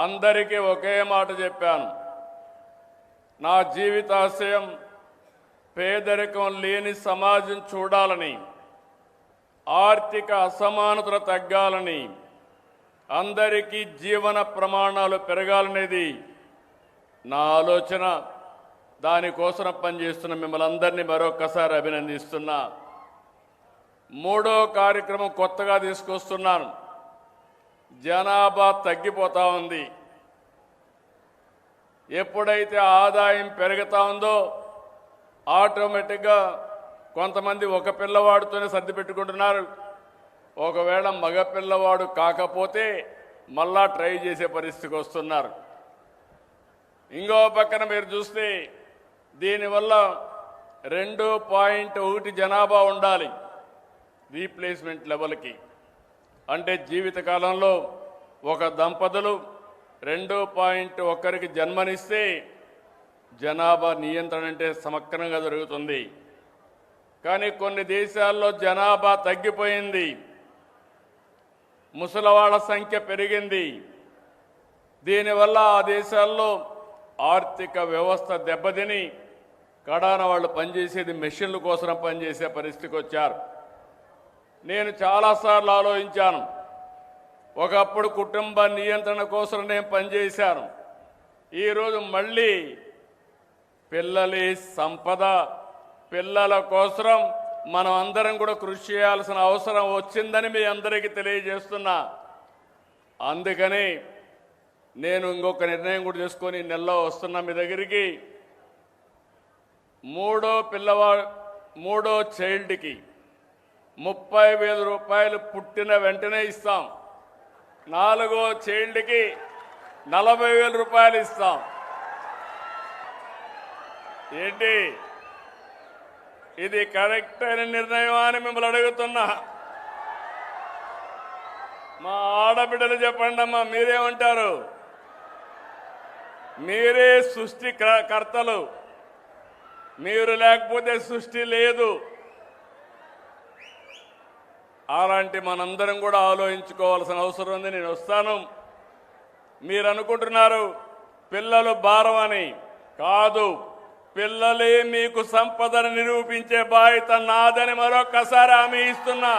అందరికీ ఒకే మాట చెప్పాను. నా జీవితాశయం పేదరికం లేని సమాజం చూడాలని, ఆర్థిక అసమానతలు తగ్గాలని, అందరికీ జీవన ప్రమాణాలు పెరగాలనేది నా ఆలోచన. దానికోసం పనిచేస్తున్న మిమ్మల్ని అందరినీ మరొకసారి అభినందిస్తున్నా. మూడో కార్యక్రమం కొత్తగా తీసుకొస్తున్నాను. జనాభా తగ్గిపోతా ఉంది. ఎప్పుడైతే ఆదాయం పెరుగుతా ఉందో ఆటోమేటిక్గా కొంతమంది ఒక పిల్లవాడితోనే సర్ది పెట్టుకుంటున్నారు. ఒకవేళ మగ పిల్లవాడు కాకపోతే మళ్ళా ట్రై చేసే పరిస్థితికి వస్తున్నారు. ఇంకో పక్కన మీరు చూస్తే దీనివల్ల 2.1 జనాభా ఉండాలి రీప్లేస్మెంట్ లెవెల్కి. అంటే జీవితకాలంలో ఒక దంపతులు 2.1కి జన్మనిస్తే జనాభా నియంత్రణ అంటే సమగ్రంగా జరుగుతుంది. కానీ కొన్ని దేశాల్లో జనాభా తగ్గిపోయింది, ముసలివాళ్ల సంఖ్య పెరిగింది. దీనివల్ల ఆ దేశాల్లో ఆర్థిక వ్యవస్థ దెబ్బతిని కడాన వాళ్ళు పనిచేసేది మెషిన్ల కోసం పనిచేసే పరిస్థితికి వచ్చారు. నేను చాలాసార్లు ఆలోచించాను. ఒకప్పుడు కుటుంబ నియంత్రణ కోసం నేను పనిచేశాను. ఈరోజు మళ్ళీ పిల్లలి సంపద, పిల్లల కోసం మనం అందరం కూడా కృషి చేయాల్సిన అవసరం వచ్చిందని మీ అందరికీ తెలియజేస్తున్నా. అందుకని నేను ఇంకొక నిర్ణయం కూడా చేసుకొని నెలలో వస్తున్నా మీ దగ్గరికి. మూడో చైల్డ్కి 30,000 రూపాయలు పుట్టిన వెంటనే ఇస్తాం. 4వ చైల్డ్కి 40,000 రూపాయలు ఇస్తాం. ఏంటి ఇది కరెక్ట్ అయిన నిర్ణయం అని మిమ్మల్ని అడుగుతున్నా. మా ఆడబిడ్డలు చెప్పండి అమ్మా, మీరేమంటారు? మీరే సృష్టి కర్తలు, మీరు లేకపోతే సృష్టి లేదు. అలాంటి మనందరం కూడా ఆలోచించుకోవాల్సిన అవసరం ఉంది. నేను వస్తాను. మీరు అనుకుంటున్నారు పిల్లలు భారం అని. కాదు, పిల్లలే మీకు సంపదను నిరూపించే బాధ్యత నాదని మరొక్కసారి హామీ ఇస్తున్నా.